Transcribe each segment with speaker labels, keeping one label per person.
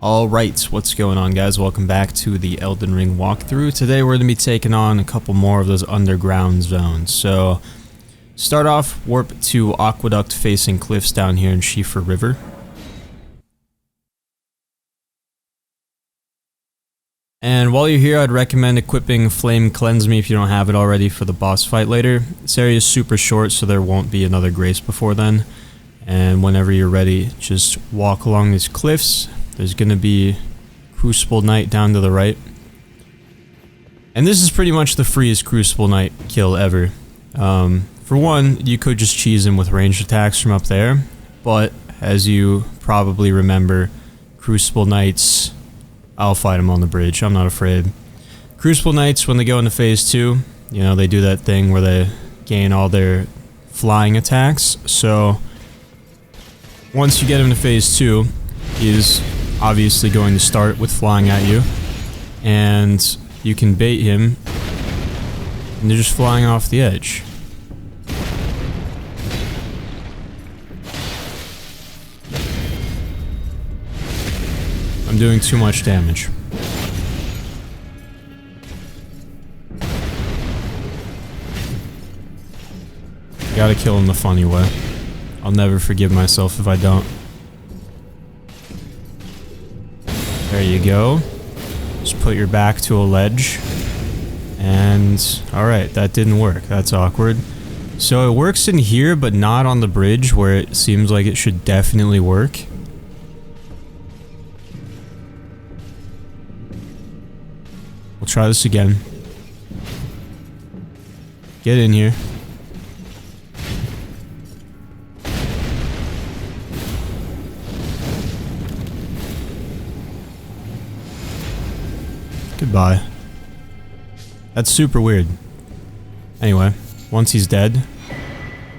Speaker 1: Alright, what's going on, guys? Welcome back to the Elden Ring walkthrough. Today we're going to be taking on a couple more of those underground zones. So, start off, warp to Aqueduct facing cliffs down here in Siofra River. And while you're here, I'd recommend equipping Flame Cleanse Me if you don't have it already for the boss fight later. This area is super short, so there won't be another grace before then. And whenever you're ready, just walk along these cliffs. There's going to be Crucible Knight down to the right. And this is pretty much the freest Crucible Knight kill ever. For one, you could just cheese him with ranged attacks from up there, but as you probably remember, Crucible Knights, I'll fight him on the bridge, I'm not afraid. Crucible Knights, when they go into phase 2, you know, they do that thing where they gain all their flying attacks, so once you get him to phase 2, he's obviously going to start with flying at you, and you can bait him, and they're just flying off the edge. I'm doing too much damage. Gotta kill him the funny way. I'll never forgive myself if I don't. There you go. Just put your back to a ledge. And alright, that didn't work. That's awkward. So it works in here, but not on the bridge where it seems like it should definitely work. We'll try this again. Get in here. Goodbye. That's super weird. Anyway, once he's dead,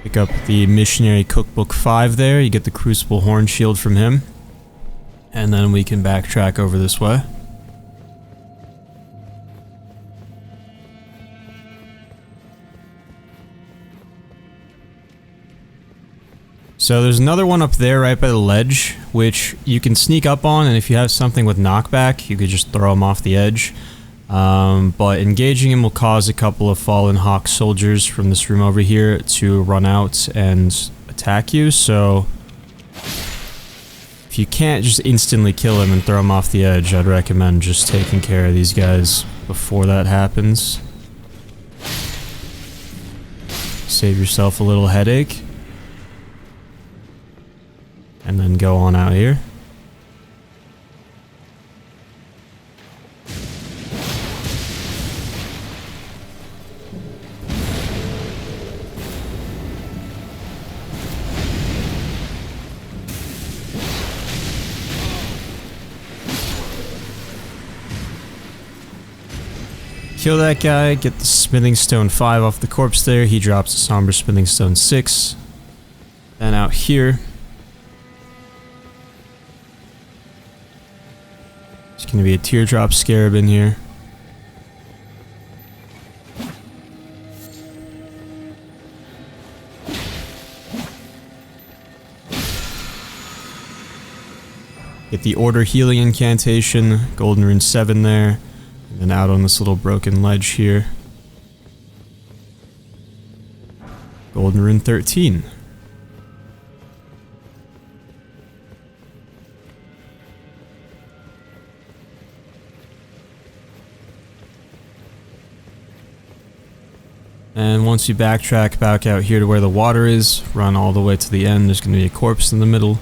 Speaker 1: pick up the Missionary Cookbook 5 there, you get the Crucible Horn Shield from him, and then we can backtrack over this way. So there's another one up there right by the ledge, which you can sneak up on, and if you have something with knockback, you could just throw him off the edge. But engaging him will cause a couple of Fallen Hawk soldiers from this room over here to run out and attack you, so if you can't just instantly kill him and throw him off the edge, I'd recommend just taking care of these guys before that happens. Save yourself a little headache. And then go on out here. Kill that guy, get the Smithing Stone 5 off the corpse there, he drops a Somber Smithing Stone 6. Then out here, there's going to be a Teardrop Scarab in here. Get the Order Healing Incantation, Golden Rune 7 there, and then out on this little broken ledge here. Golden Rune 13. And once you backtrack back out here to where the water is, run all the way to the end, there's going to be a corpse in the middle.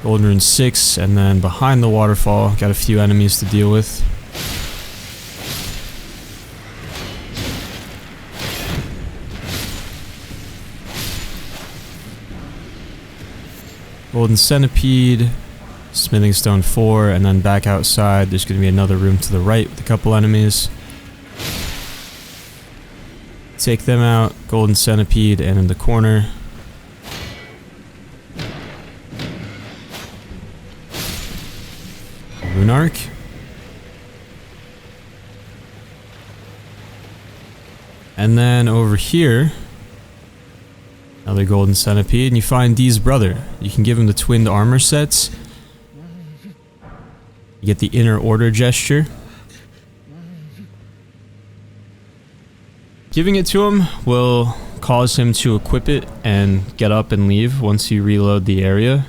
Speaker 1: Golden Rune 6, and then behind the waterfall, got a few enemies to deal with. Golden Centipede, Smithing Stone 4, and then back outside, there's going to be another room to the right with a couple enemies. Take them out, Golden Centipede, and in the corner. Runark. And then over here, Another golden centipede, and you find D's brother. You can give him the twinned armor sets. You get the inner order gesture. Giving it to him will cause him to equip it and get up and leave once you reload the area.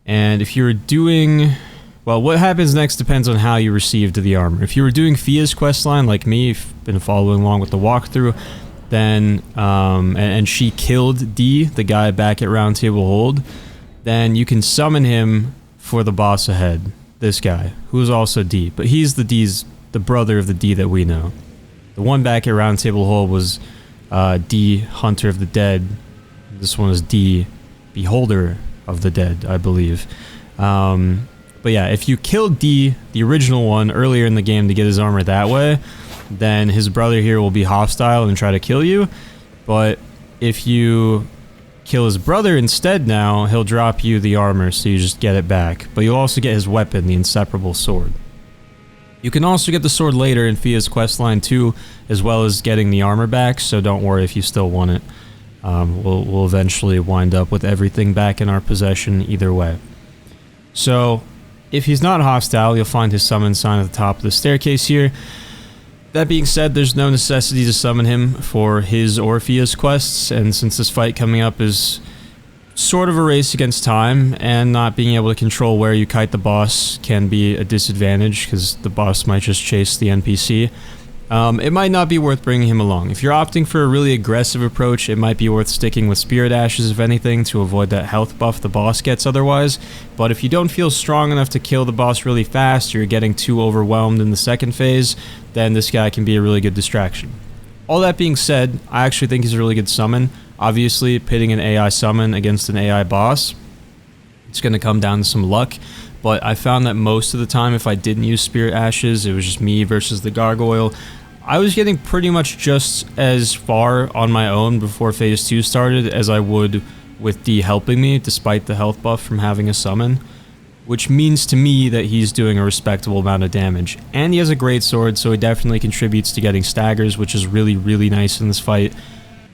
Speaker 1: And if you're doing... Well, what happens next depends on how you received the armor. If you were doing Fia's questline like me, if you've been following along with the walkthrough, then, and she killed D, the guy back at Round Table Hold, then you can summon him for the boss ahead. This guy, who's also D, but he's the brother of the D that we know. The one back at Round Table Hold was D, Hunter of the Dead. This one is D, Beholder of the Dead, I believe. But yeah, if you killed D, the original one, earlier in the game to get his armor that way, then his brother here will be hostile and try to kill you. But if you kill his brother instead now, he'll drop you the armor, so you just get it back. But you'll also get his weapon, the inseparable sword. You can also get the sword later in Fia's questline too, as well as getting the armor back, so don't worry if you still want it. We'll eventually wind up with everything back in our possession either way. So, if he's not hostile, you'll find his summon sign at the top of the staircase here. That being said, there's no necessity to summon him for his or Fia's quests, and since this fight coming up is sort of a race against time, and not being able to control where you kite the boss can be a disadvantage, because the boss might just chase the NPC, it might not be worth bringing him along. If you're opting for a really aggressive approach, it might be worth sticking with Spirit Ashes, if anything, to avoid that health buff the boss gets otherwise. But if you don't feel strong enough to kill the boss really fast, or you're getting too overwhelmed in the second phase, then this guy can be a really good distraction. All that being said, I actually think he's a really good summon. Obviously, pitting an AI summon against an AI boss, it's going to come down to some luck. But I found that most of the time, if I didn't use Spirit Ashes, it was just me versus the gargoyle. I was getting pretty much just as far on my own before Phase 2 started as I would with D helping me, despite the health buff from having a summon. Which means to me that he's doing a respectable amount of damage. And he has a great sword, so he definitely contributes to getting staggers, which is really, really nice in this fight.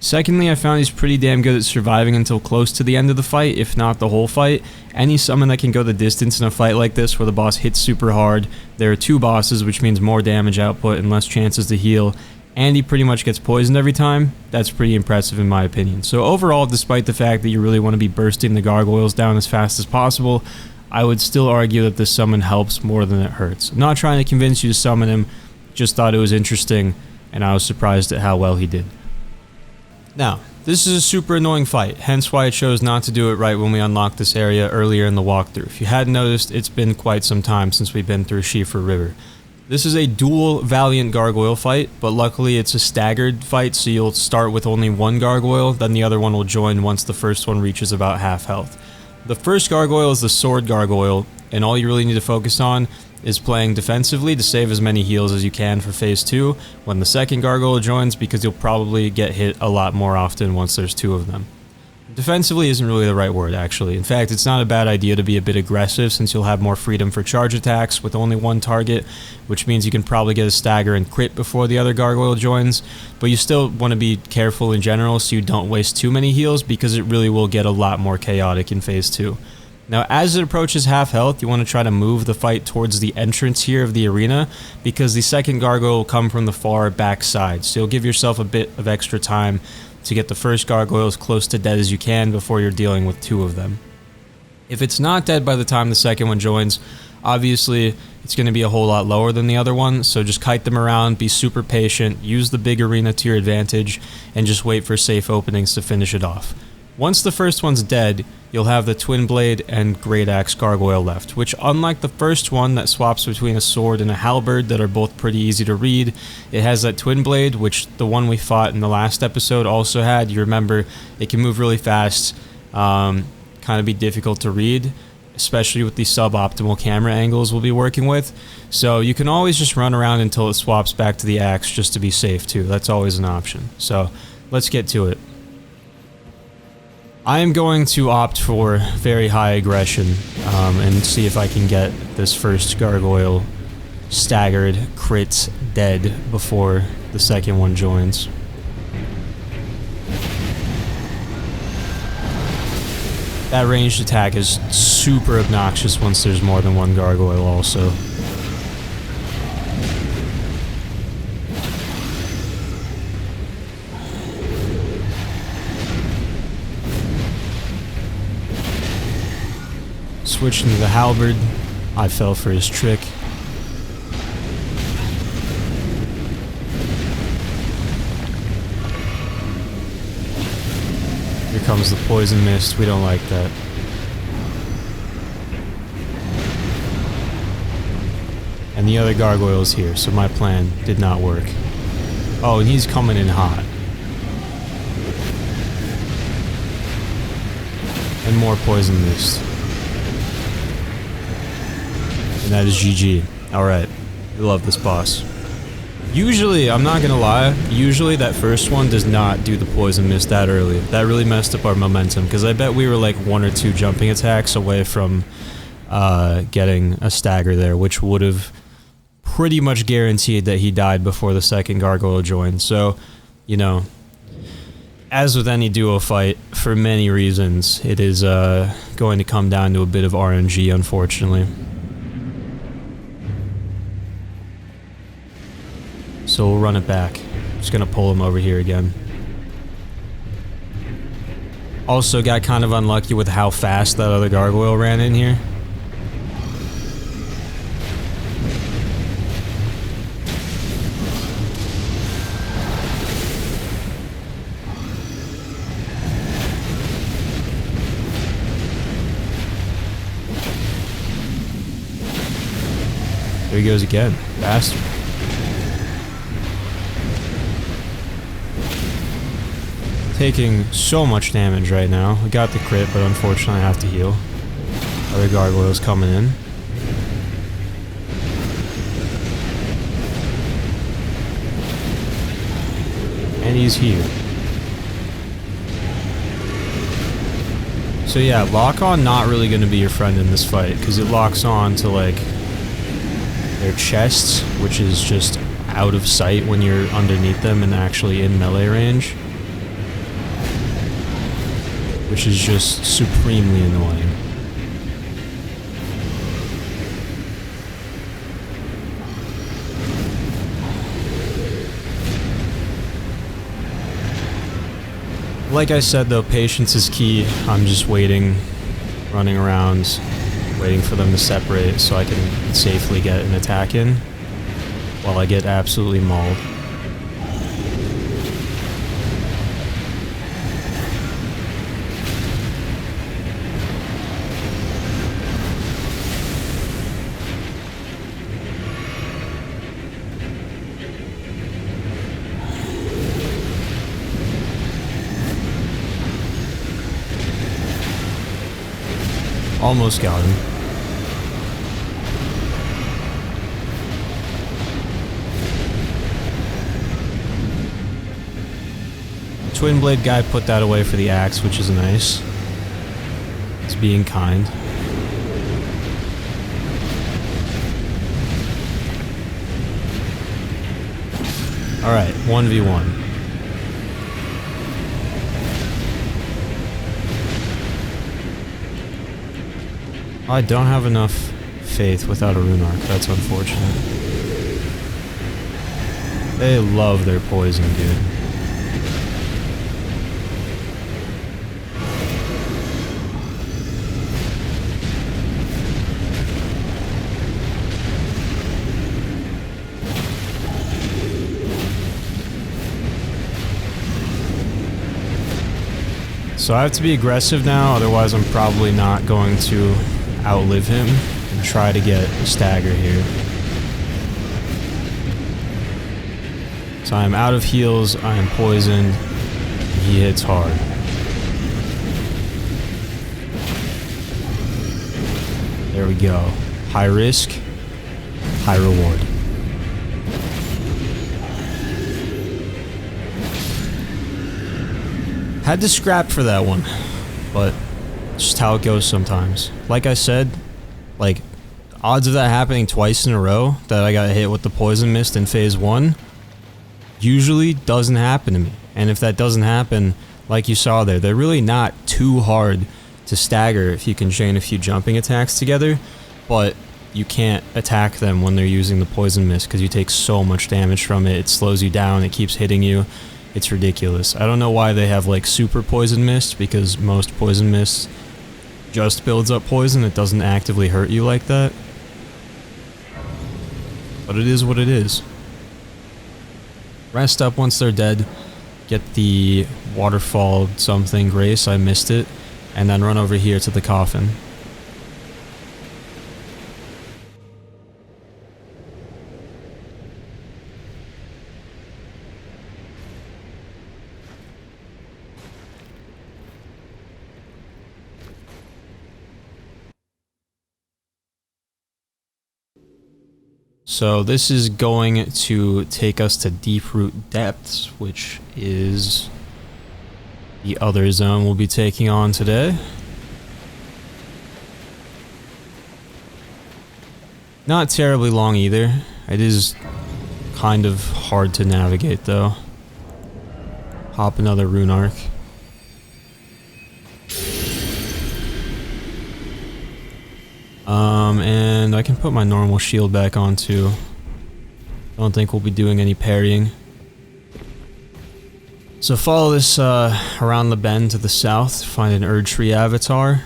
Speaker 1: Secondly, I found he's pretty damn good at surviving until close to the end of the fight, if not the whole fight. Any summon that can go the distance in a fight like this where the boss hits super hard, there are two bosses, which means more damage output and less chances to heal, and he pretty much gets poisoned every time. That's pretty impressive in my opinion. So overall, despite the fact that you really want to be bursting the gargoyles down as fast as possible, I would still argue that this summon helps more than it hurts. I'm not trying to convince you to summon him, just thought it was interesting, and I was surprised at how well he did. Now, this is a super annoying fight, hence why I chose not to do it right when we unlocked this area earlier in the walkthrough. If you hadn't noticed, it's been quite some time since we've been through Siofra River. This is a dual Valiant gargoyle fight, but luckily it's a staggered fight, so you'll start with only one gargoyle, then the other one will join once the first one reaches about half health. The first gargoyle is the sword gargoyle, and all you really need to focus on is playing defensively to save as many heals as you can for Phase 2 when the second gargoyle joins, because you'll probably get hit a lot more often once there's two of them. Defensively isn't really the right word, actually. In fact, it's not a bad idea to be a bit aggressive, since you'll have more freedom for charge attacks with only one target, which means you can probably get a stagger and crit before the other gargoyle joins, but you still want to be careful in general so you don't waste too many heals, because it really will get a lot more chaotic in Phase 2. Now, as it approaches half health, you want to try to move the fight towards the entrance here of the arena, because the second gargoyle will come from the far back side, so you'll give yourself a bit of extra time to get the first gargoyle as close to dead as you can before you're dealing with two of them. If it's not dead by the time the second one joins, obviously it's going to be a whole lot lower than the other one, so just kite them around, be super patient, use the big arena to your advantage, and just wait for safe openings to finish it off. Once the first one's dead, you'll have the Twin Blade and Great Axe Gargoyle left, which, unlike the first one that swaps between a sword and a halberd that are both pretty easy to read, it has that Twin Blade, which the one we fought in the last episode also had. You remember, it can move really fast, kind of be difficult to read, especially with the suboptimal camera angles we'll be working with. So you can always just run around until it swaps back to the axe just to be safe too. That's always an option. So let's get to it. I am going to opt for very high aggression and see if I can get this first gargoyle staggered, crit, dead before the second one joins. That ranged attack is super obnoxious once there's more than one gargoyle also. Switching to the halberd, I fell for his trick. Here comes the poison mist, we don't like that. And the other gargoyle's here, so my plan did not work. Oh, and he's coming in hot. And more poison mist. And that is GG. Alright. We love this boss. Usually, I'm not gonna lie, usually that first one does not do the poison mist that early. That really messed up our momentum, because I bet we were like 1 or 2 jumping attacks away from getting a stagger there, which would have pretty much guaranteed that he died before the second gargoyle joined. So, you know, as with any duo fight, for many reasons, it is going to come down to a bit of RNG, unfortunately. So we'll run it back. Just gonna pull him over here again. Also got kind of unlucky with how fast that other gargoyle ran in here. There he goes again. Bastard. Taking so much damage right now. We got the crit, but unfortunately I have to heal. Other gargoyles coming in. And he's here. So yeah, lock on not really going to be your friend in this fight, because it locks on to like their chests, which is just out of sight when you're underneath them and actually in melee range. Which is just supremely annoying. Like I said though, patience is key. I'm just waiting, running around, waiting for them to separate so I can safely get an attack in while I get absolutely mauled. Almost got him. Twin blade guy put that away for the axe, which is nice. It's being kind. Alright, 1v1. I don't have enough faith without a rune arc. That's unfortunate. They love their poison, dude. So I have to be aggressive now, otherwise I'm probably not going to outlive him and try to get a stagger here. So I'm out of heals, I am poisoned, he hits hard. There we go. High risk, high reward. Had to scrap for that one, but just how it goes sometimes. Like I said, like, odds of that happening twice in a row, that I got hit with the poison mist in phase 1, usually doesn't happen to me. And if that doesn't happen, like you saw there, they're really not too hard to stagger if you can chain a few jumping attacks together, but you can't attack them when they're using the poison mist because you take so much damage from it. It slows you down, it keeps hitting you. It's ridiculous. I don't know why they have like super poison mist, because most poison mist just builds up poison. It doesn't actively hurt you like that. But it is what it is. Rest up once they're dead. Get the waterfall something grace, I missed it. And then run over here to the coffin. So this is going to take us to Deeproot Depths, which is the other zone we'll be taking on today. Not terribly long either. It is kind of hard to navigate though. Hop another rune arc. And I can put my normal shield back on too. Don't think we'll be doing any parrying. So follow this around the bend to the south, find an Erdtree avatar.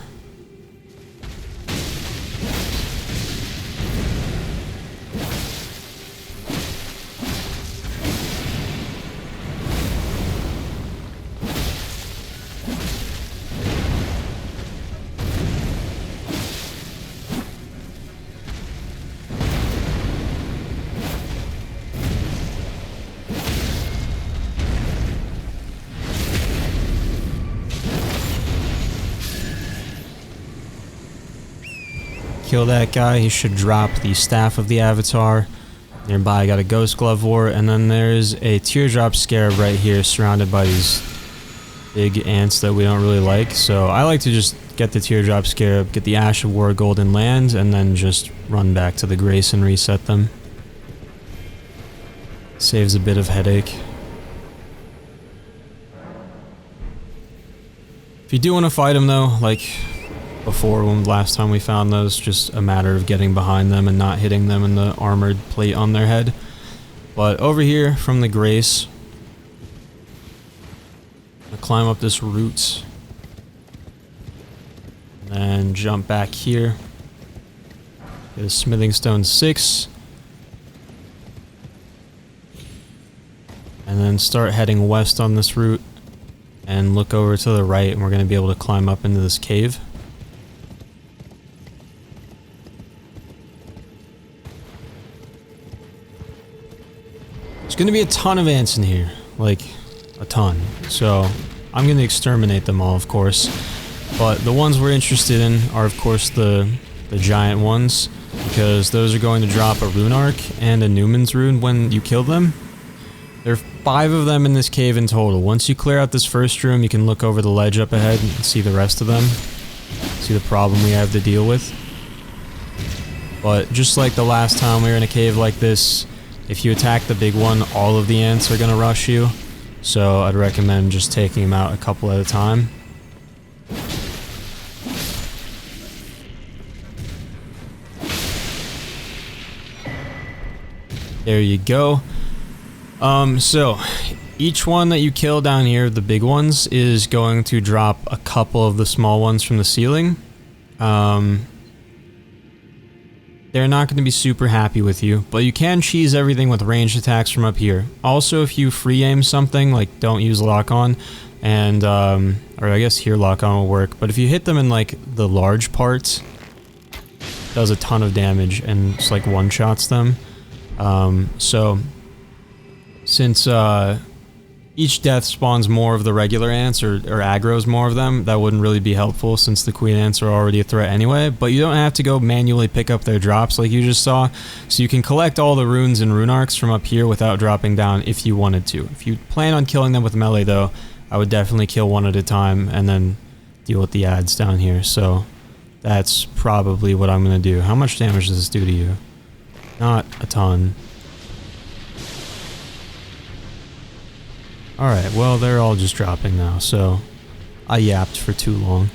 Speaker 1: Kill that guy, he should drop the Staff of the Avatar. Nearby I got a Ghost Glove War, and then there's a Teardrop Scarab right here surrounded by these big ants that we don't really like. So I like to just get the Teardrop Scarab, get the Ash of War Golden Land, and then just run back to the Grace and reset them. Saves a bit of headache. If you do want to fight them though, like before when last time we found those, just a matter of getting behind them and not hitting them in the armored plate on their head. But over here from the Grace, I'm gonna climb up this route and then jump back here. Get a Smithing Stone 6 and then start heading west on this route and look over to the right, and we're going to be able to climb up into this cave. There's going to be a ton of ants in here, like a ton, so I'm going to exterminate them all, of course, but the ones we're interested in are of course the giant ones, because those are going to drop a rune arc and a Newman's rune when you kill them. There are 5 of them in this cave in total. Once you clear out this first room, you can look over the ledge up ahead and see the rest of them, see the problem we have to deal with. But just like the last time we were in a cave like this, if you attack the big one, all of the ants are going to rush you. So I'd recommend just taking them out a couple at a time. There you go. So each one that you kill down here, the big ones, is going to drop a couple of the small ones from the ceiling. They're not going to be super happy with you, but you can cheese everything with ranged attacks from up here. Also, if you free aim something, like don't use lock on, and or I guess here lock on will work, but if you hit them in like the large parts, it does a ton of damage and just like one shots them. So since each death spawns more of the regular ants, or aggroes more of them, that wouldn't really be helpful since the queen ants are already a threat anyway. But you don't have to go manually pick up their drops like you just saw, so you can collect all the runes and rune arcs from up here without dropping down if you wanted to. If you plan on killing them with melee though, I would definitely kill one at a time and then deal with the adds down here. So that's probably what I'm going to do. How much damage does this do to you? Not a ton. Alright, well, they're all just dropping now, so I yapped for too long.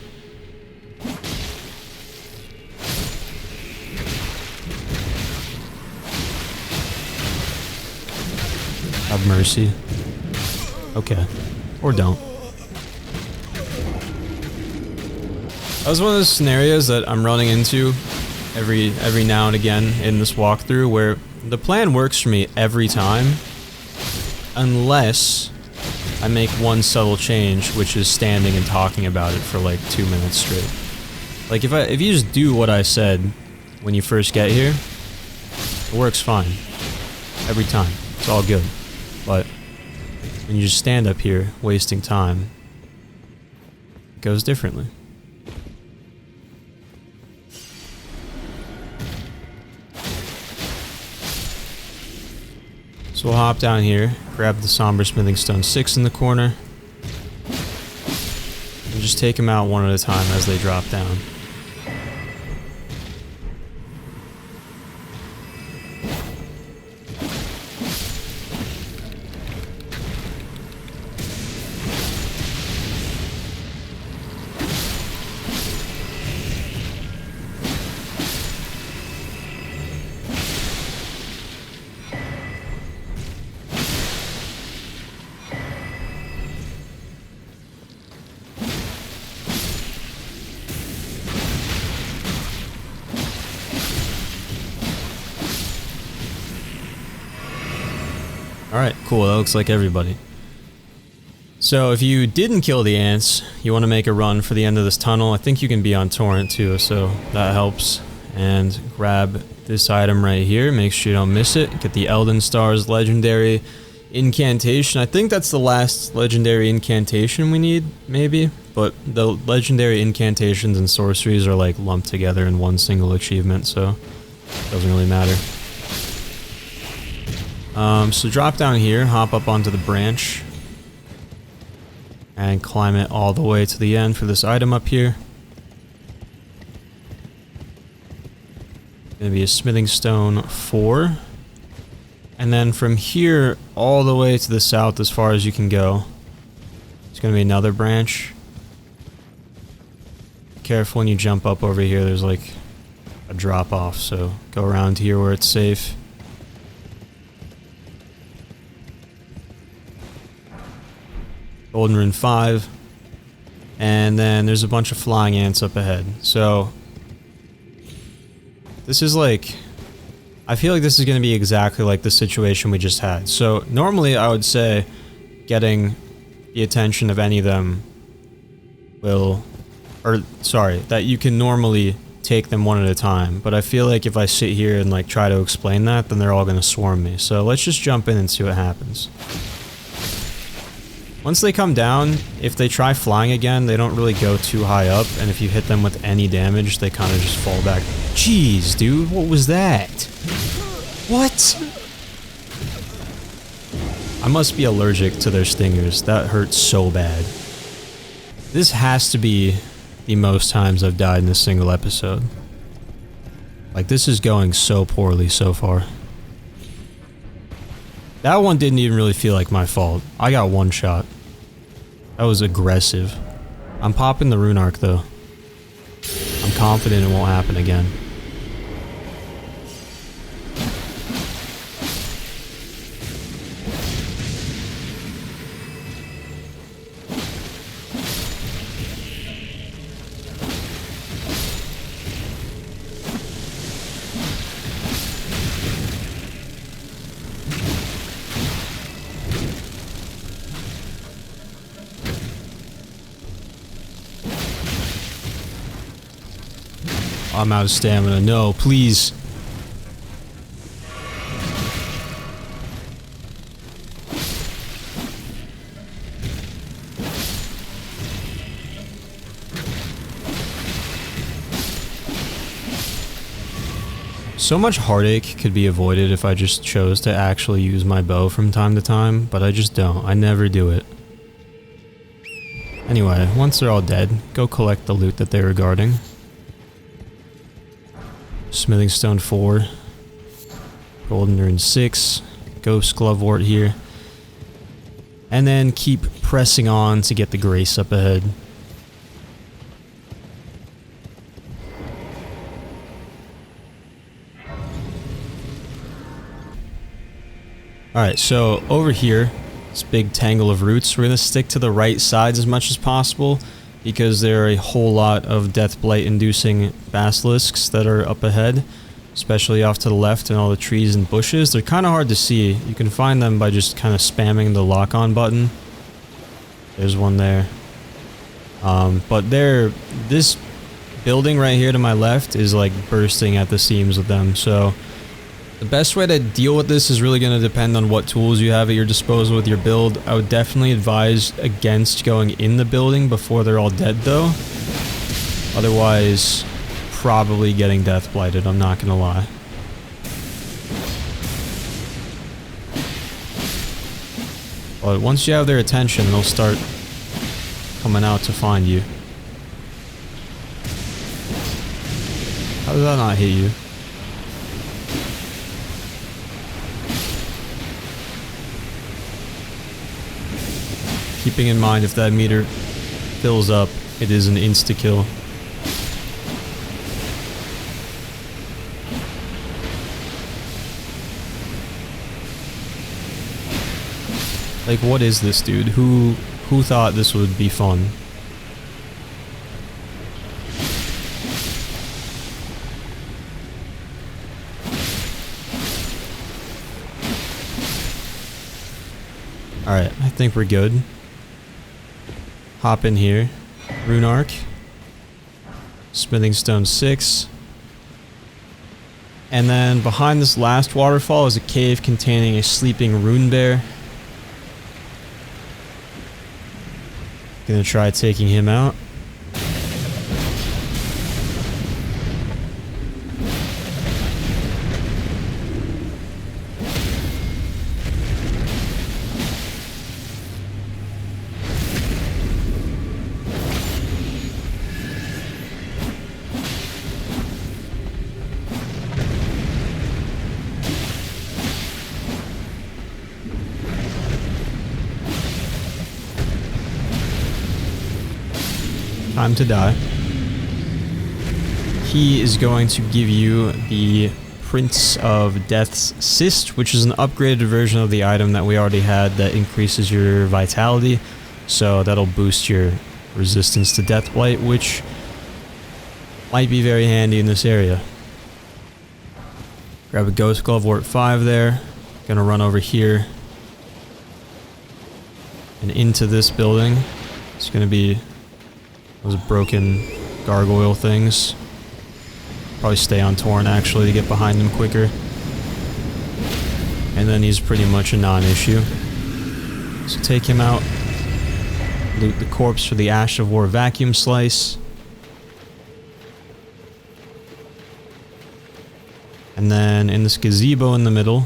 Speaker 1: Have mercy. Okay. Or don't. That was one of those scenarios that I'm running into every now and again in this walkthrough where the plan works for me every time unless I make one subtle change, which is standing and talking about it for like 2 minutes straight. Like if you just do what I said when you first get here, it works fine. Every time. It's all good. But when you just stand up here wasting time, it goes differently. So we'll hop down here, grab the Somber Smithing Stone 6 in the corner, and just take them out one at a time as they drop down. Alright, cool, that looks like everybody. So if you didn't kill the ants, you want to make a run for the end of this tunnel. I think you can be on torrent too, so that helps. And grab this item right here, make sure you don't miss it. Get the Elden Stars legendary incantation. I think that's the last legendary incantation we need, maybe. But the legendary incantations and sorceries are like lumped together in one single achievement, so it doesn't really matter. So drop down here, hop up onto the branch, and climb it all the way to the end for this item up here. Gonna be a Smithing Stone 4. And then from here all the way to the south as far as you can go, it's gonna be another branch. Careful when you jump up over here, there's like a drop off, so go around here where it's safe. Golden Rune 5, and then there's a bunch of flying ants up ahead. So this is like, I feel like this is going to be exactly like the situation we just had. So normally I would say getting the attention of any of them will, or sorry, that you can normally take them one at a time, but I feel like if I sit here and like try to explain that, then they're all going to swarm me. So let's just jump in and see what happens. Once they come down, if they try flying again, they don't really go too high up, and if you hit them with any damage, they kind of just fall back. Jeez, dude, what was that? What? I must be allergic to their stingers. That hurts so bad. This has to be the most times I've died in a single episode. Like, this is going so poorly so far. That one didn't even really feel like my fault. I got one shot. That was aggressive. I'm popping the rune arc though. I'm confident it won't happen again. I'm out of stamina. No, please. So much heartache could be avoided if I just chose to actually use my bow from time to time, but I just don't. I never do it. Anyway, once they're all dead, go collect the loot that they were guarding. Smithing Stone 4, Golden Rune 6, Ghost Glovewort here, and then keep pressing on to get the Grace up ahead. Alright, so over here, this big tangle of roots, we're going to stick to the right sides as much as possible because there are a whole lot of death blight inducing basilisks that are up ahead, especially off to the left and all the trees and bushes. They're kind of hard to see. You can find them by just kind of spamming the lock-on button. There's one there. But this building right here to my left is like bursting at the seams with them, so the best way to deal with this is really going to depend on what tools you have at your disposal with your build. I would definitely advise against going in the building before they're all dead though. Otherwise, probably getting death blighted, I'm not going to lie. But once you have their attention, they'll start coming out to find you. How did that not hit you? Keeping in mind, if that meter fills up, it is an insta-kill. Like, what is this, dude? Who thought this would be fun? Alright, I think we're good. Hop in here. Rune Arc. Smithing Stone 6. And then behind this last waterfall is a cave containing a sleeping rune bear. Gonna try taking him out. Time to die. He is going to give you the Prince of Death's Cyst, which is an upgraded version of the item that we already had that increases your vitality. So that'll boost your resistance to death blight, which might be very handy in this area. Grab a Ghost Glove Wart 5 there. Gonna run over here and into this building. It's gonna be those broken gargoyle things. Probably stay on Torrent actually to get behind him quicker. And then he's pretty much a non-issue. So take him out. Loot the corpse for the Ash of War Vacuum Slice. And then in this gazebo in the middle,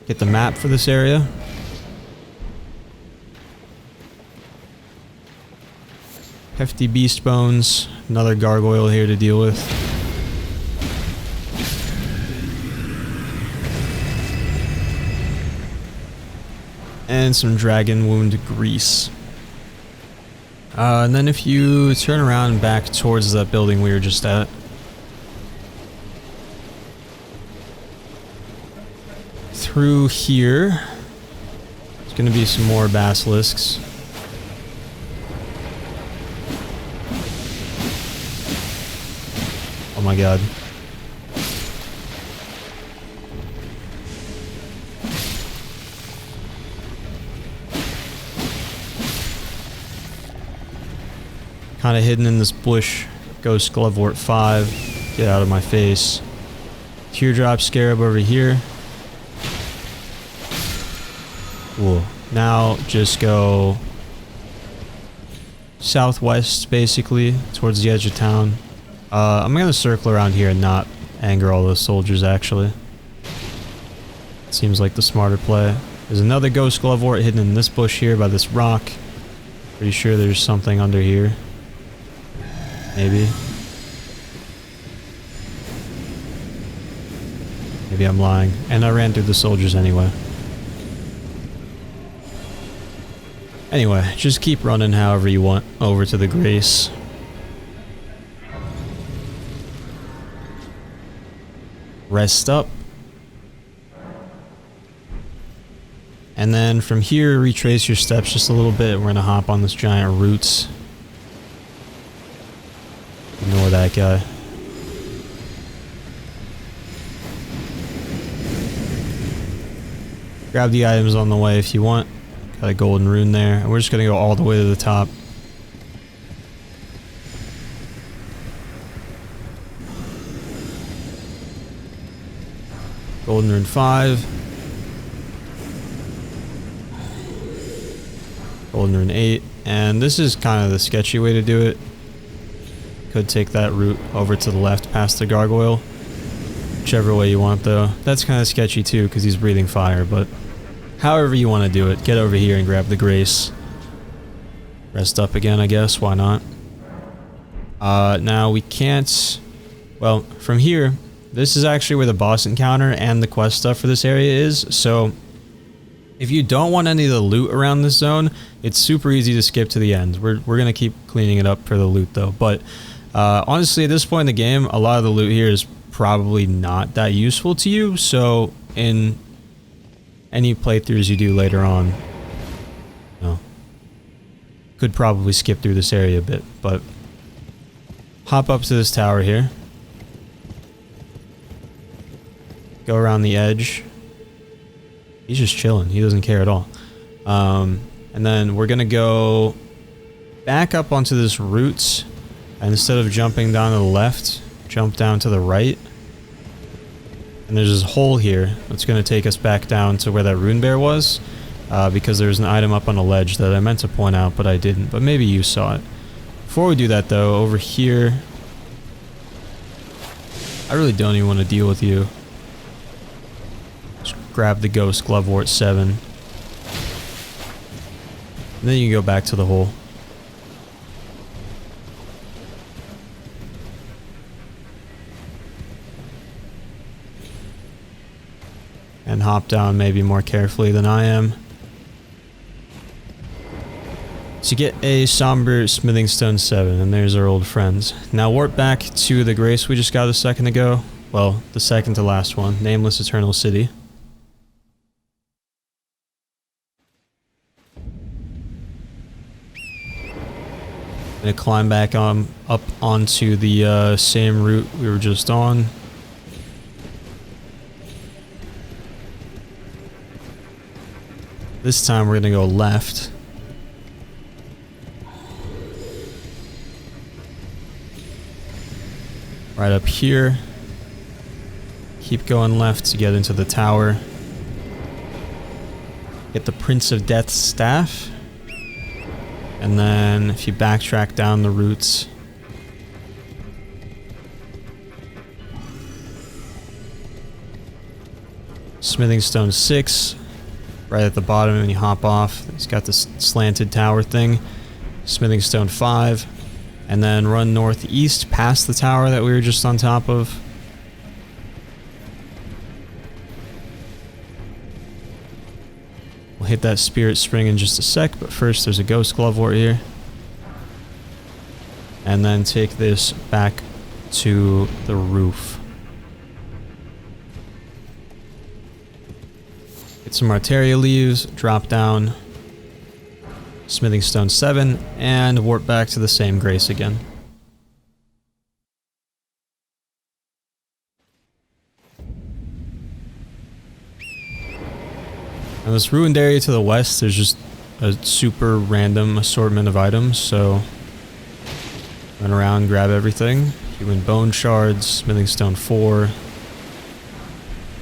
Speaker 1: get the map for this area. Hefty beast bones, another gargoyle here to deal with. And some dragon wound grease. And then if you turn around back towards that building we were just at, through here, there's gonna be some more basilisks. Oh my god. Kinda hidden in this bush. Ghost Glove Wart 5. Get out of my face. Teardrop Scarab over here. Cool. Now just go southwest basically towards the edge of town. I'm gonna circle around here and not anger all those soldiers actually. Seems like the smarter play. There's another Ghost Glove Wart hidden in this bush here by this rock. Pretty sure there's something under here. Maybe. Maybe I'm lying. And I ran through the soldiers anyway. Anyway, just keep running however you want over to the Grace. Rest up. And then from here, retrace your steps just a little bit. We're going to hop on this giant roots. Ignore that guy. Grab the items on the way if you want. Got a golden rune there. And we're just going to go all the way to the top. Golden rune 5. Golden rune 8. And this is kind of the sketchy way to do it. Could take that route over to the left past the gargoyle. Whichever way you want though. That's kind of sketchy too because he's breathing fire, but however you want to do it, get over here and grab the grace. Rest up again, I guess, why not? Now we can't... Well, from here, this is actually where the boss encounter and the quest stuff for this area is, so if you don't want any of the loot around this zone, it's super easy to skip to the end. We're gonna keep cleaning it up for the loot though, but honestly at this point in the game, a lot of the loot here is probably not that useful to you, so in any playthroughs you do later on, you know, could probably skip through this area a bit, but hop up to this tower here. Go around the edge. He's just chilling. He doesn't care at all. And then we're going to go back up onto this roots. And instead of jumping down to the left, jump down to the right. And there's this hole here that's going to take us back down to where that rune bear was. Because there's an item up on a ledge that I meant to point out, but I didn't. But maybe you saw it. Before we do that though, over here... I really don't even want to deal with you. Grab the ghost glovewort 7. And then you can go back to the hole. And hop down maybe more carefully than I am. To get a somber smithing stone 7, and there's our old friends. Now warp back to the grace we just got a second ago. Well, the second to last one, Nameless Eternal City. Gonna climb back up onto the same route we were just on. This time we're gonna go left. Right up here. Keep going left to get into the tower. Get the Prince of Death's staff. And then if you backtrack down the routes, Smithing Stone 6, right at the bottom when you hop off. It's got this slanted tower thing. Smithing Stone 5, and then run northeast past the tower that we were just on top of. We'll hit that Spirit Spring in just a sec, but first there's a Ghost Glovewort here. And then take this back to the roof. Get some Martaria leaves, drop down, Smithing Stone 7, and warp back to the same grace again. Now this ruined area to the west, there's just a super random assortment of items, so run around, grab everything. Human Bone Shards, Smithing Stone 4,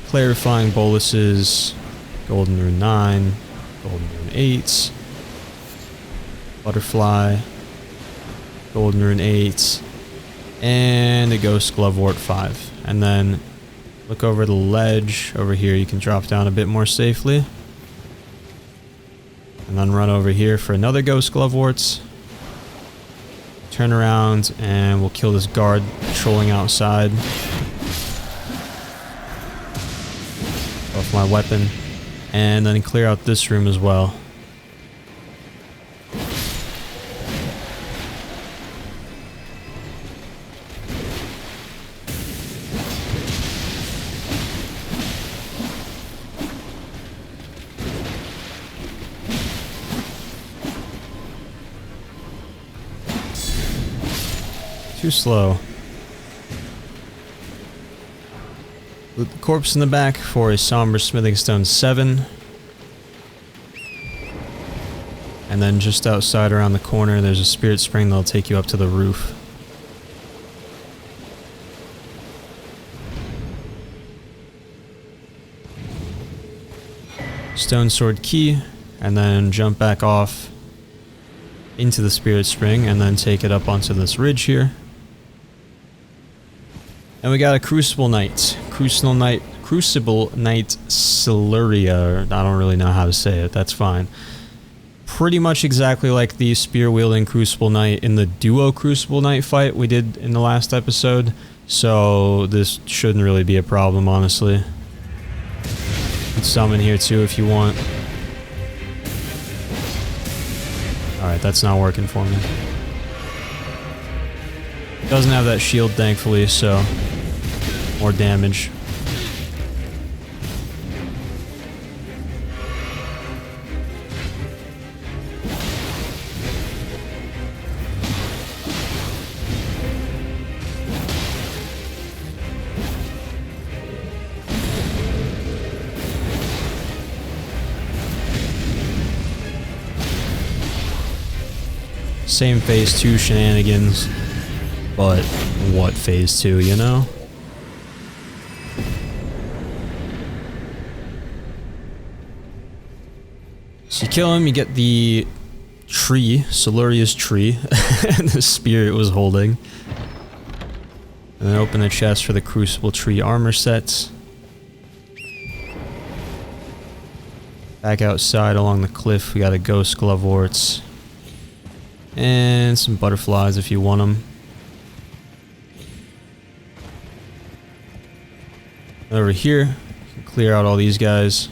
Speaker 1: Clarifying Boluses, Golden Rune 9, Golden Rune 8, Butterfly, Golden Rune 8, and a Ghost Glovewort 5. And then look over the ledge over here, you can drop down a bit more safely. And then run over here for another Ghost Gloveworts. Turn around and we'll kill this guard patrolling outside. Off my weapon. And then clear out this room as well. Too slow. Loot the corpse in the back for a somber smithing stone 7. And then just outside around the corner there's a spirit spring that'll take you up to the roof. Stone sword key, and then jump back off into the spirit spring and then take it up onto this ridge here. And we got a Crucible Knight. Crucible Knight Siluria. I don't really know how to say it, that's fine. Pretty much exactly like the spear-wielding Crucible Knight in the duo Crucible Knight fight we did in the last episode. So this shouldn't really be a problem, honestly. You can summon here too if you want. Alright, that's not working for me. Doesn't have that shield, thankfully, so more damage. Same phase 2 shenanigans, but what phase 2, you know? So you kill him, you get the tree, Siluria's tree, and the spear it was holding. And then open the chest for the Crucible Tree armor sets. Back outside along the cliff, we got a Ghost Gloveworts. And some butterflies if you want them. Over here, you can clear out all these guys.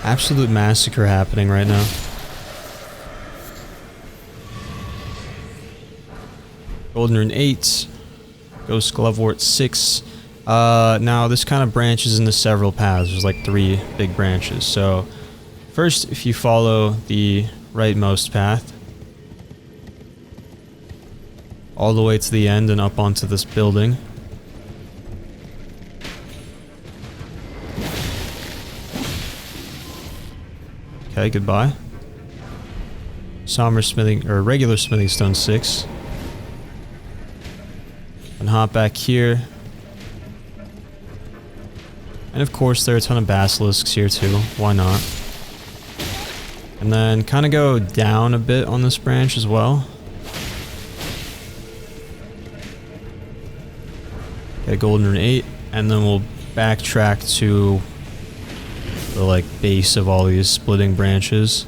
Speaker 1: Absolute massacre happening right now. Golden Rune 8. Ghost Glovewort 6. Now this kind of branches into several paths. There's like 3 big branches. So first, if you follow the rightmost path all the way to the end and up onto this building. Okay, goodbye. Somber smithing, or regular smithing stone 6. And hop back here. And of course there are a ton of basilisks here too, why not? And then kind of go down a bit on this branch as well. Okay, Golden Rune 8, and then we'll backtrack to the like base of all these splitting branches.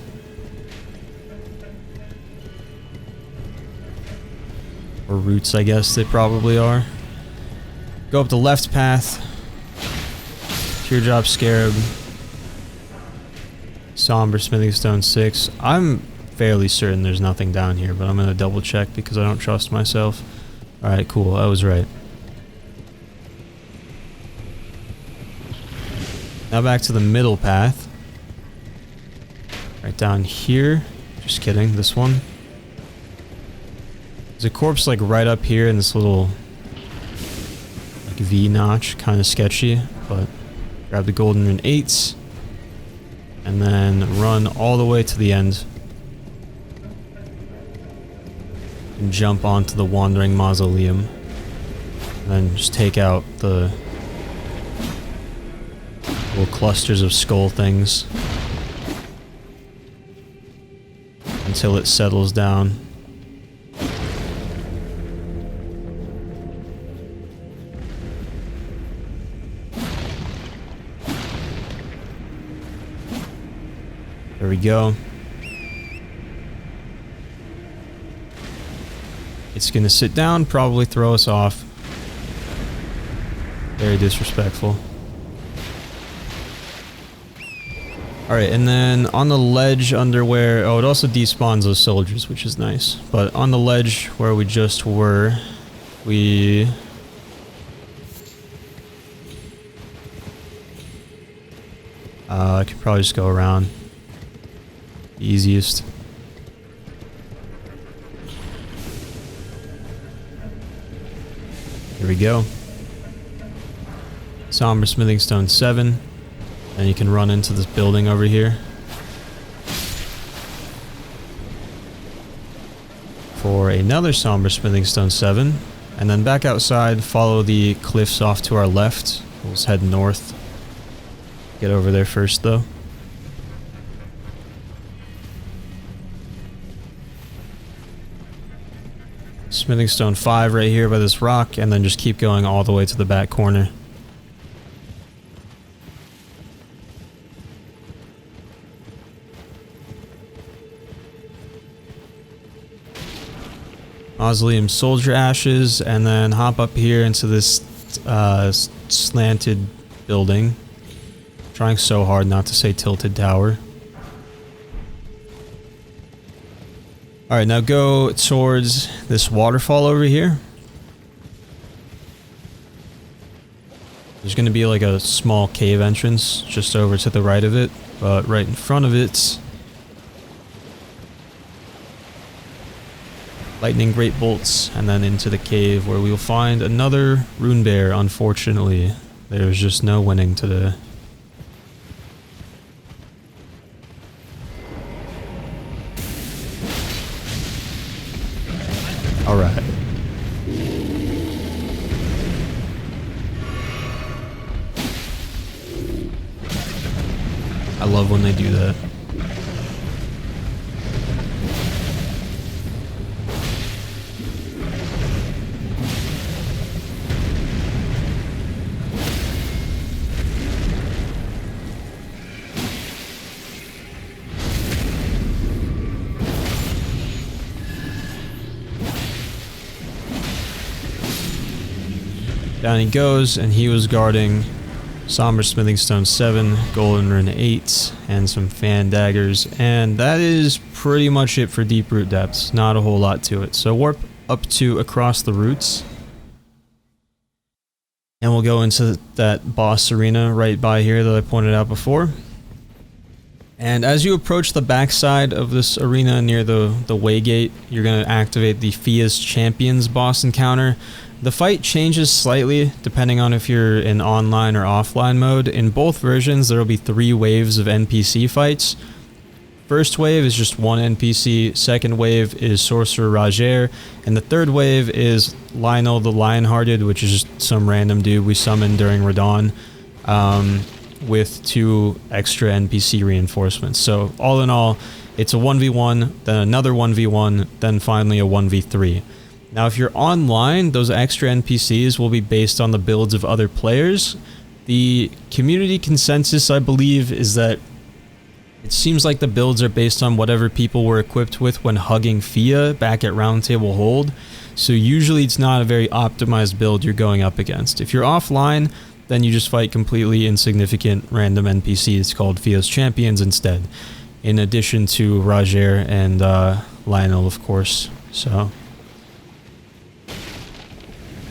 Speaker 1: Or roots, I guess they probably are. Go up the left path. Teardrop Scarab. Somber Smithing Stone 6. I'm fairly certain there's nothing down here, but I'm gonna double check because I don't trust myself. Alright, cool, I was right. Now back to the middle path. Right down here. Just kidding, this one. There's a corpse like right up here in this little like V-notch, kind of sketchy, but grab the Golden Rune 8s and then run all the way to the end and jump onto the Wandering Mausoleum and then just take out the little clusters of skull things until it settles down. There we go. It's gonna sit down, probably throw us off. Very disrespectful. Alright, and then on the ledge under where... Oh, it also despawns those soldiers, which is nice. But on the ledge where we just were, we... I could probably just go around. The easiest. Here we go. Somber Smithing Stone 7. And you can run into this building over here. For another Somber Smithing Stone 7. And then back outside, follow the cliffs off to our left. We'll just head north. Get over there first though. Smithing Stone 5 right here by this rock, and then just keep going all the way to the back corner. Mausoleum Soldier Ashes, and then hop up here into this slanted building. Trying so hard not to say tilted tower. Alright, now go towards this waterfall over here. There's going to be like a small cave entrance just over to the right of it, but right in front of it, lightning great bolts, and then into the cave where we will find another rune bear. Unfortunately, there's just no winning today. Alright. I love when they do that. Down he goes, and he was guarding Somber Smithing Stone 7, Golden Rune 8, and some fan daggers, and that is pretty much it for Deeproot depths. Not a whole lot to it. So warp up to across the roots, and we'll go into that boss arena right by here that I pointed out before. And as you approach the backside of this arena near the Waygate, you're going to activate the Fia's Champions boss encounter. The fight changes slightly depending on if you're in online or offline mode. In both versions, there will be 3 waves of NPC fights. First wave is just 1 NPC, second wave is Sorcerer Roger, and the third wave is Lionel the Lionhearted, which is just some random dude we summoned during Radon, with 2 extra NPC reinforcements. So all in all, it's a 1v1, then another 1v1, then finally a 1v3. Now, if you're online, those extra NPCs will be based on the builds of other players. The community consensus, I believe, is that it seems like the builds are based on whatever people were equipped with when hugging Fia back at Roundtable Hold. So usually it's not a very optimized build you're going up against. If you're offline, then you just fight completely insignificant random NPCs called Fia's Champions instead. In addition to Roger and Lionel, of course. So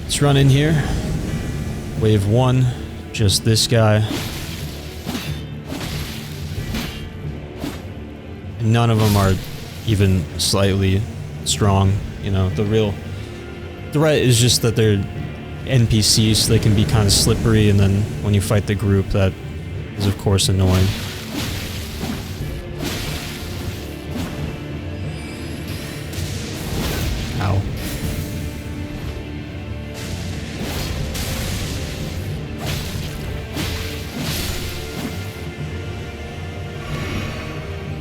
Speaker 1: let's run in here. Wave 1, just this guy. And none of them are even slightly strong. You know, the real threat is just that they're NPCs, so they can be kind of slippery, and then when you fight the group, that is of course annoying. Ow.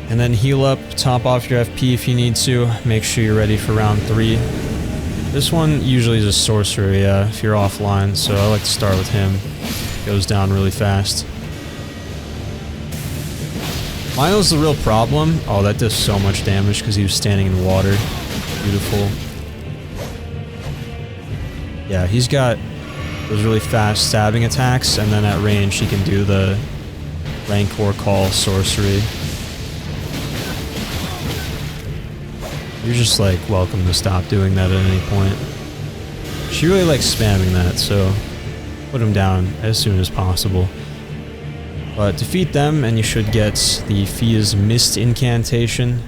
Speaker 1: And then heal up, top off your FP if you need to. Make sure you're ready for round 3. This one usually is a sorcerer, yeah, if you're offline, so I like to start with him. Goes down really fast. Lionel's the real problem. Oh, that does so much damage because he was standing in water. Beautiful. Yeah, he's got those really fast stabbing attacks, and then at range he can do the Rancor Call sorcery. You're just like welcome to stop doing that at any point. She really likes spamming that, so put him down as soon as possible. But defeat them and you should get the Fia's Mist incantation.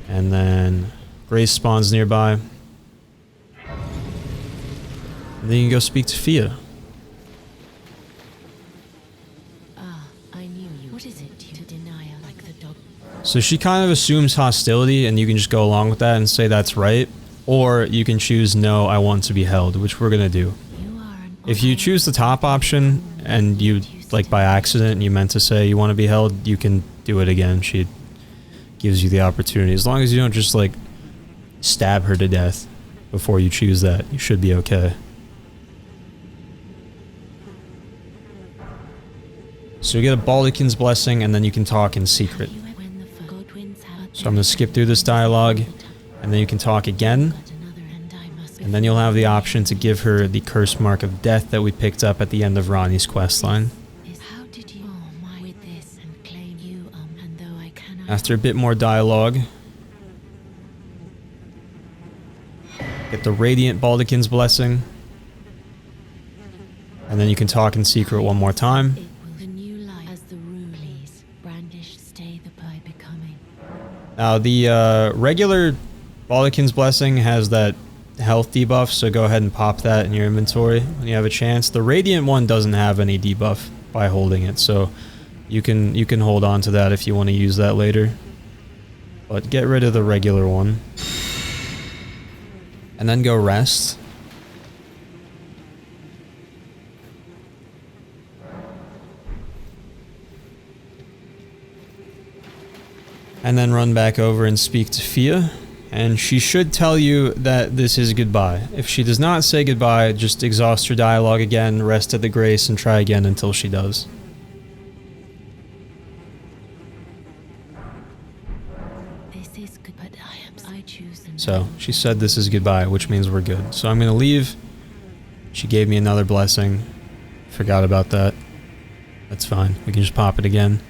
Speaker 1: And then Grace spawns nearby. And then you can go speak to Fia.
Speaker 2: I knew you. What is it to deny like the dog?
Speaker 1: So she kind of assumes hostility and you can just go along with that and say that's right. Or you can choose no, I want to be held, which we're gonna do. If you choose the top option and you, like by accident, you meant to say you want to be held, you can do it again. She gives you the opportunity. As long as you don't just like stab her to death before you choose that, you should be okay. So you get a Baldachin's Blessing and then you can talk in secret. So I'm going to skip through this dialogue and then you can talk again. And then you'll have the option to give her the Curse Mark of Death that we picked up at the end of Ranni's questline. After a bit more dialogue, get the Radiant Baldachin's Blessing. And then you can talk in secret one more time. Now the regular Baldachin's Blessing has that health debuff, so go ahead and pop that in your inventory when you have a chance. The Radiant one doesn't have any debuff by holding it, so you can hold on to that if you want to use that later. But get rid of the regular one. And then go rest. And then run back over and speak to Fia. And she should tell you that this is goodbye. If she does not say goodbye, just exhaust her dialogue again, rest at the Grace, and try again until she does. So, she said this is goodbye, which means we're good. So I'm going to leave. She gave me another blessing. Forgot about that. That's fine. We can just pop it again.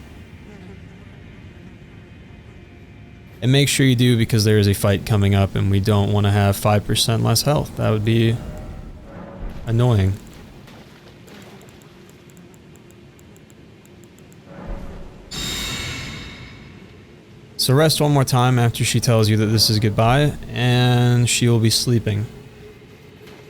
Speaker 1: And make sure you do, because there is a fight coming up and we don't want to have 5% less health. That would be annoying. So rest one more time after she tells you that this is goodbye, and she will be sleeping.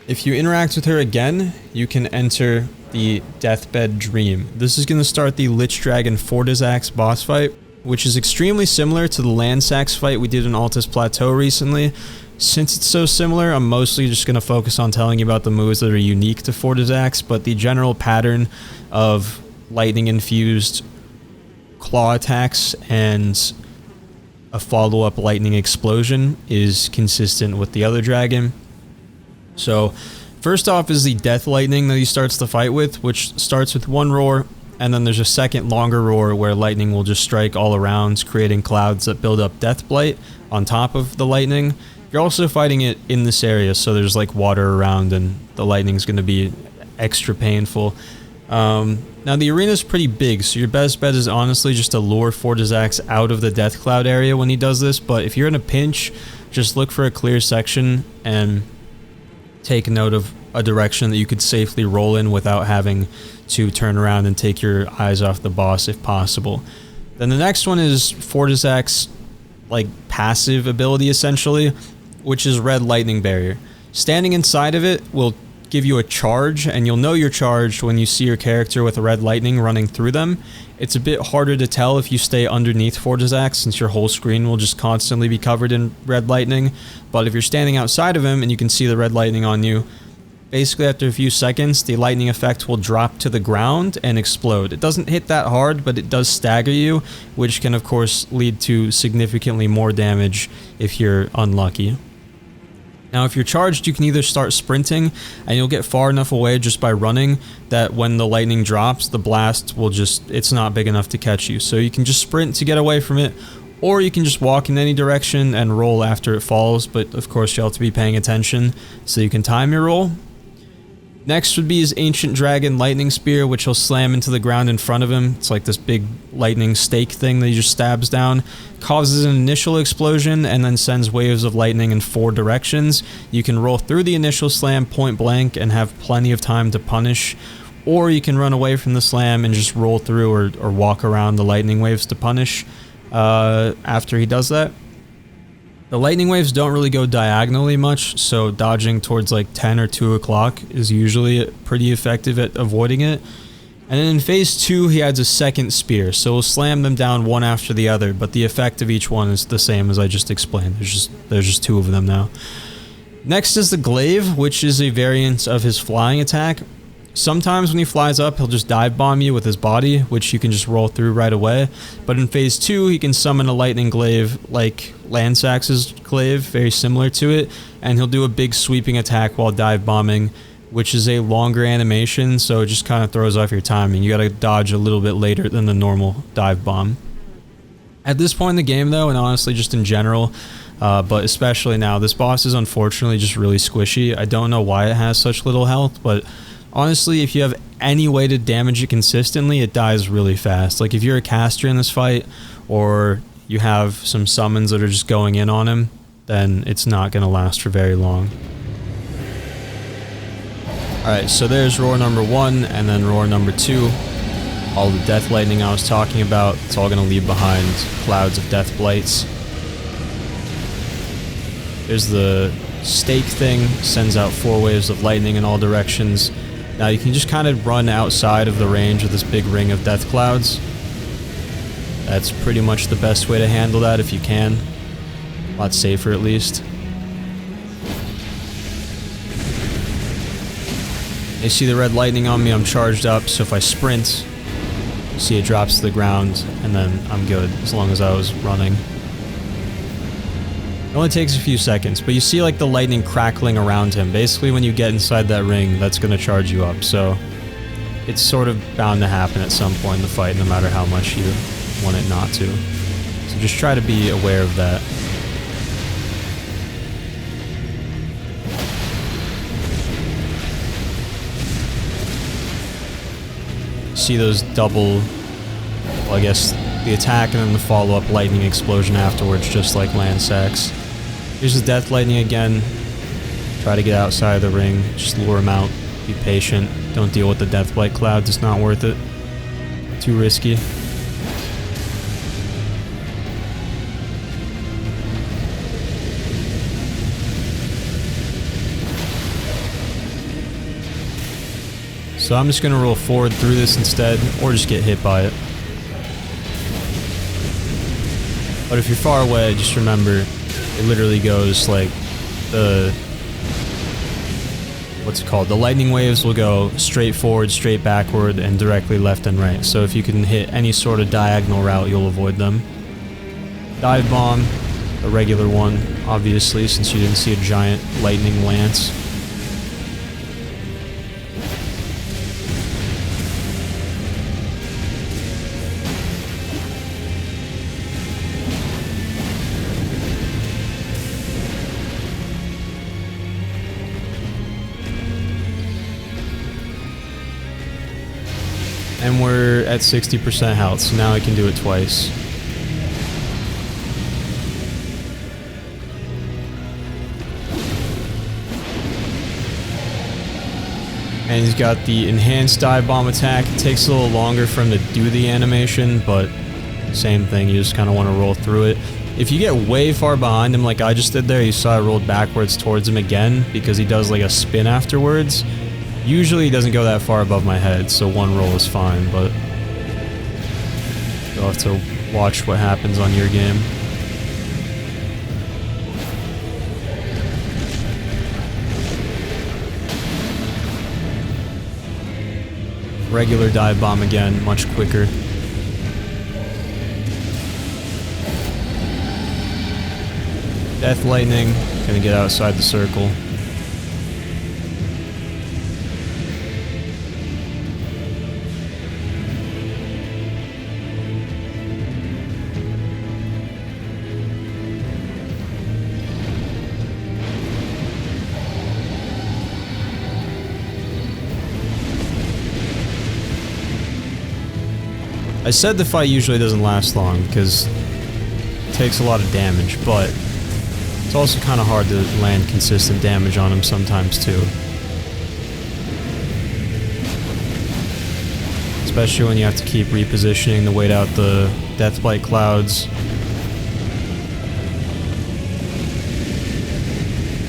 Speaker 1: If you interact with her again, you can enter the Deathbed Dream. This is going to start the Lich Dragon Fortizax boss fight, which is extremely similar to the Landsax fight we did in Altus Plateau recently. Since it's so similar, I'm mostly just going to focus on telling you about the moves that are unique to Fortizax, but the general pattern of lightning-infused claw attacks and a follow-up lightning explosion is consistent with the other dragon. So, first off is the Death Lightning that he starts the fight with, which starts with one roar, and then there's a second longer roar where lightning will just strike all around, creating clouds that build up Death Blight on top of the lightning. You're also fighting it in this area, so there's like water around and the lightning's going to be extra painful. Now the arena's pretty big, so your best bet is honestly just to lure Fortizax out of the Death Cloud area when he does this, but if you're in a pinch, just look for a clear section and take note of a direction that you could safely roll in without having to turn around and take your eyes off the boss if possible. Then the next one is Fortizax, like passive ability essentially, which is Red Lightning Barrier. Standing inside of it will give you a charge, and you'll know you're charged when you see your character with a red lightning running through them. It's a bit harder to tell if you stay underneath Fortizax, since your whole screen will just constantly be covered in red lightning, but if you're standing outside of him and you can see the red lightning on you, basically after a few seconds the lightning effect will drop to the ground and explode. It doesn't hit that hard, but it does stagger you, which can of course lead to significantly more damage if you're unlucky. Now if you're charged, you can either start sprinting and you'll get far enough away just by running that when the lightning drops, the blast will just, it's not big enough to catch you. So you can just sprint to get away from it, or you can just walk in any direction and roll after it falls, but of course you have to be paying attention so you can time your roll. Next would be his Ancient Dragon Lightning Spear, which he'll slam into the ground in front of him. It's like this big lightning stake thing that he just stabs down. Causes an initial explosion and then sends waves of lightning in 4 directions. You can roll through the initial slam point blank and have plenty of time to punish. Or you can run away from the slam and just roll through or walk around the lightning waves to punish after he does that. The lightning waves don't really go diagonally much, so dodging towards like 10 or 2 o'clock is usually pretty effective at avoiding it. And then in phase 2, he adds a second spear, so we'll slam them down one after the other, but the effect of each one is the same as I just explained. There's just 2 of them now. Next is the glaive, which is a variant of his flying attack. Sometimes when he flies up, he'll just dive bomb you with his body, which you can just roll through right away. But in phase 2, he can summon a lightning glaive like Lansax's glaive, very similar to it, and he'll do a big sweeping attack while dive bombing, which is a longer animation, so it just kind of throws off your timing. You gotta dodge a little bit later than the normal dive bomb. At this point in the game though, and honestly just in general, but especially now, this boss is unfortunately just really squishy. I don't know why it has such little health, but honestly, if you have any way to damage it consistently, it dies really fast. Like if you're a caster in this fight, or you have some summons that are just going in on him, then it's not going to last for very long. Alright, so there's roar number 1, and then roar number 2. All the death lightning I was talking about, it's all going to leave behind clouds of death blights. There's the stake thing, sends out 4 waves of lightning in all directions. Now you can just kind of run outside of the range of this big ring of death clouds. That's pretty much the best way to handle that if you can. A lot safer at least. You see the red lightning on me, I'm charged up, so if I sprint, you see it drops to the ground, and then I'm good, as long as I was running. It only takes a few seconds, but you see like the lightning crackling around him. Basically when you get inside that ring, that's going to charge you up, so it's sort of bound to happen at some point in the fight, no matter how much you want it not to. So just try to be aware of that. See those double, well, I guess the attack and then the follow-up lightning explosion afterwards, just like Lansax. Here's the death lightning again. Try to get outside of the ring, just lure him out, be patient, don't deal with the death blight clouds, it's not worth it. Too risky. So I'm just going to roll forward through this instead, or just get hit by it. But if you're far away, just remember, it literally goes like the... what's it called? The lightning waves will go straight forward, straight backward, and directly left and right. So if you can hit any sort of diagonal route, you'll avoid them. Dive bomb, a regular one, obviously, since you didn't see a giant lightning lance. And we're at 60% health, so now I can do it twice. And he's got the enhanced dive bomb attack. It takes a little longer for him to do the animation, but same thing, you just kind of want to roll through it. If you get way far behind him like I just did there, you saw I rolled backwards towards him again, because he does like a spin afterwards. Usually he doesn't go that far above my head, so one roll is fine, but you'll have to watch what happens on your game. Regular dive bomb again, much quicker. Death lightning, gonna get outside the circle. I said the fight usually doesn't last long because it takes a lot of damage, but it's also kind of hard to land consistent damage on him sometimes too. Especially when you have to keep repositioning to wait out the Deathblight clouds.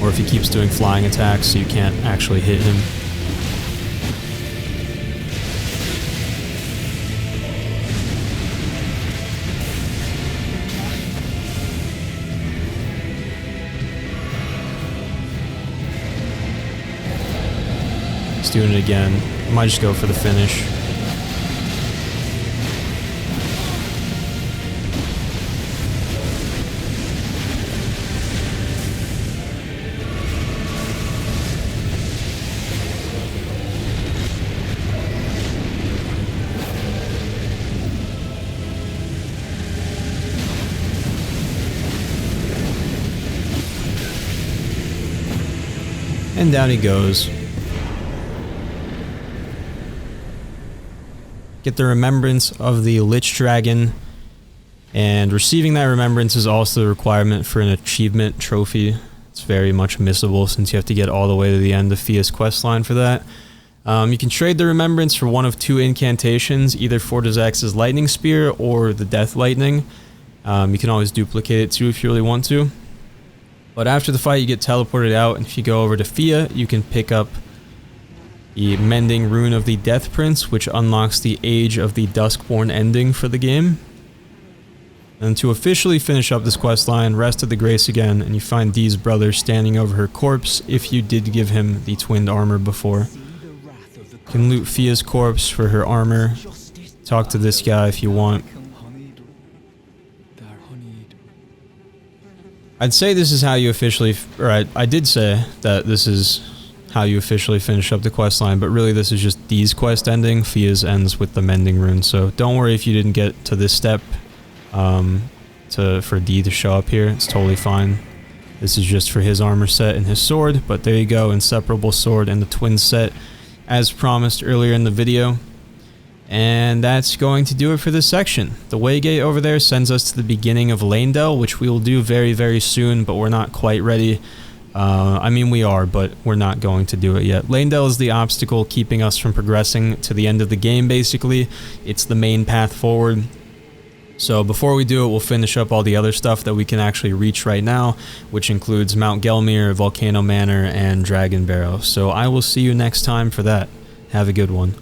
Speaker 1: Or if he keeps doing flying attacks so you can't actually hit him. He's doing it again. I might just go for the finish. And down he goes. Get the remembrance of the Lich Dragon, and receiving that remembrance is also a requirement for an achievement trophy. It's very much missable since you have to get all the way to the end of Fia's questline for that. You can trade the remembrance for one of two incantations, either Fortizex's Lightning Spear or the Death Lightning. You can always duplicate it too if you really want to. But after the fight you get teleported out, and if you go over to Fia, you can pick up the Mending Rune of the Death Prince, which unlocks the Age of the Duskborn ending for the game. And to officially finish up this questline, Rest of the Grace again, and you find Dee's brother standing over her corpse if you did give him the twinned armor before. You can loot Fia's corpse for her armor. Talk to this guy if you want. I'd say this is how you officially, I did say that this is how you officially finish up the questline, but really this is just Dee's quest ending. Fia's ends with the Mending Rune, so don't worry if you didn't get to this step for Dee to show up here. It's totally fine. This is just for his armor set and his sword, but there you go, inseparable sword and the twin set as promised earlier in the video. And that's going to do it for this section. The Waygate over there sends us to the beginning of Lanedell, which we will do very, very soon, but we're not quite ready. I mean, we are, but we're not going to do it yet. Lanedell is the obstacle keeping us from progressing to the end of the game, basically. It's the main path forward. So before we do it, we'll finish up all the other stuff that we can actually reach right now, which includes Mount Gelmir, Volcano Manor, and Dragon Barrow. So I will see you next time for that. Have a good one.